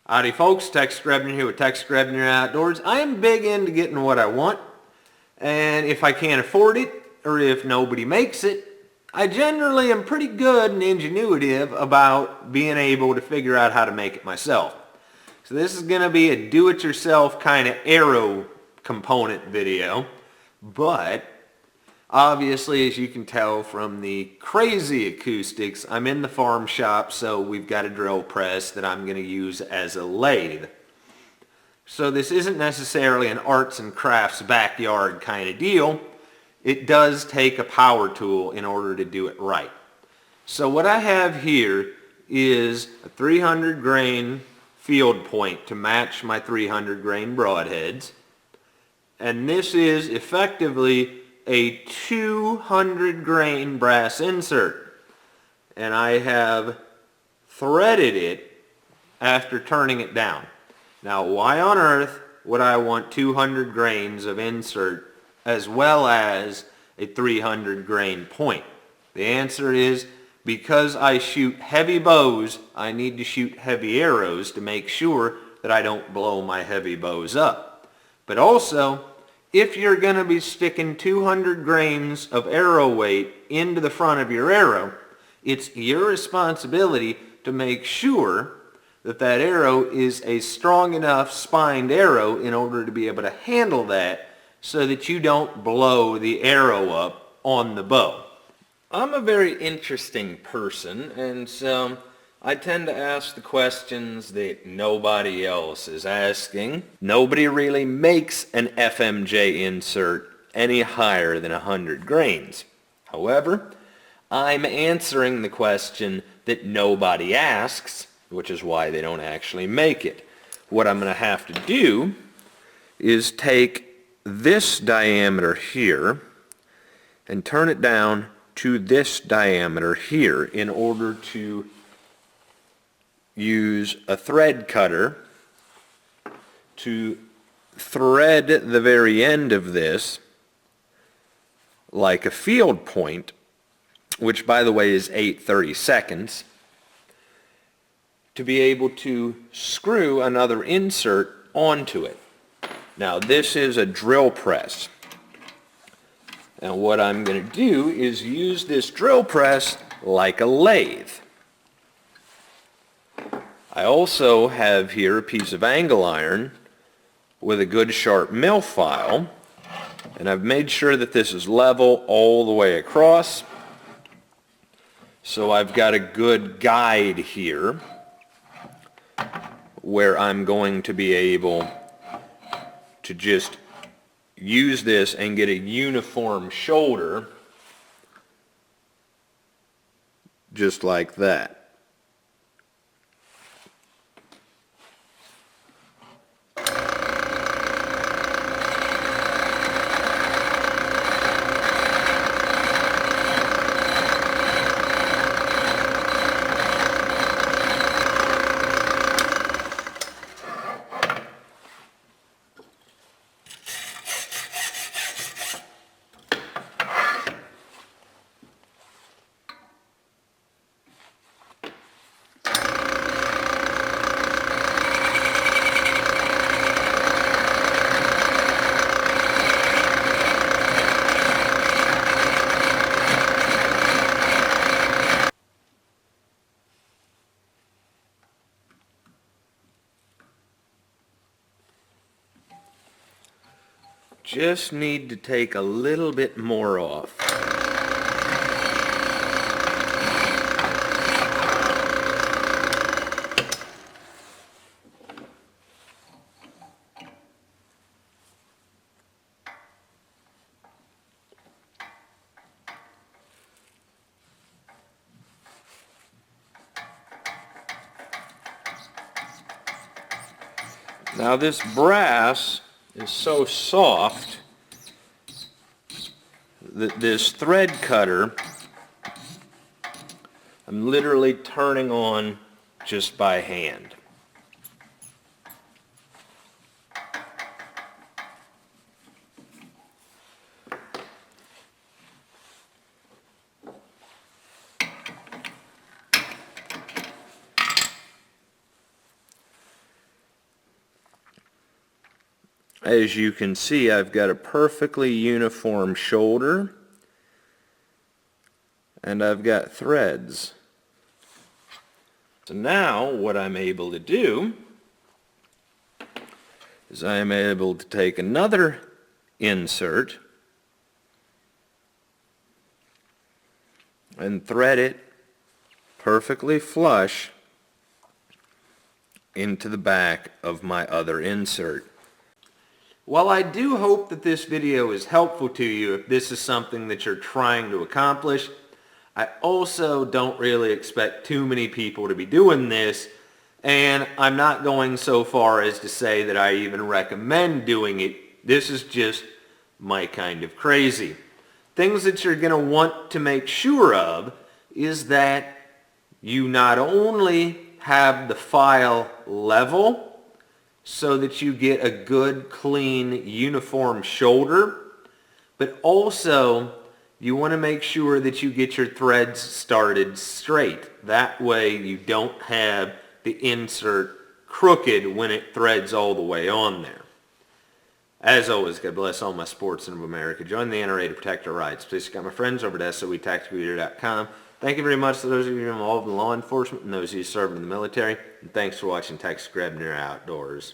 Howdy folks, Tex Grebner here with Tex Grebner Outdoors. I am big into getting what I want, and if I can't afford it, or if nobody makes it, I generally am pretty good and ingenuitive about being able to figure out how to make it myself. So this is going to be a do-it-yourself kind of arrow component video, but obviously, as you can tell from the crazy acoustics, I'm in the farm shop, so we've got a drill press that I'm going to use as a lathe. So this isn't necessarily an arts and crafts backyard kind of deal. It does take a power tool in order to do it right. So what I have here is a 300 grain field point to match my 300 grain broadheads. And this is effectively a 200 grain brass insert, and I have threaded it after turning it down. Now, why on earth would I want 200 grains of insert as well as a 300 grain point? The answer is because I shoot heavy bows, I need to shoot heavy arrows to make sure that I don't blow my heavy bows up. But also, if you're going to be sticking 200 grains of arrow weight into the front of your arrow, it's your responsibility to make sure that that arrow is a strong enough spined arrow in order to be able to handle that so that you don't blow the arrow up on the bow. I'm a very interesting person, and so I tend to ask the questions that nobody else is asking. Nobody really makes an FMJ insert any higher than 100 grains. However, I'm answering the question that nobody asks, which is why they don't actually make it. What I'm going to have to do is take this diameter here and turn it down to this diameter here in order to use a thread cutter to thread the very end of this like a field point, which by the way is 8/32, to be able to screw another insert onto it. Now this is a drill press. Now what I'm going to do is use this drill press like a lathe. I also have here a piece of angle iron with a good sharp mill file, and I've made sure that this is level all the way across. So I've got a good guide here where I'm going to be able to just use this and get a uniform shoulder just like that. Just need to take a little bit more off. Now this brass is so soft that this thread cutter I'm literally turning on just by hand. As you can see, I've got a perfectly uniform shoulder, and I've got threads. So now what I'm able to do is I am able to take another insert and thread it perfectly flush into the back of my other insert. While I do hope that this video is helpful to you if this is something that you're trying to accomplish, I also don't really expect too many people to be doing this, and I'm not going so far as to say that I even recommend doing it. This is just my kind of crazy. Things that you're going to want to make sure of is that you not only have the file level so that you get a good, clean, uniform shoulder, but also you want to make sure that you get your threads started straight. That way you don't have the insert crooked when it threads all the way on there. As always, God bless all my sportsmen of America. Join the NRA to protect our rights. Please check out my friends over at SOETacticalleader.com. Thank you very much to those of you involved in law enforcement and those of you serving in the military. And thanks for watching Tex Grebner Outdoors.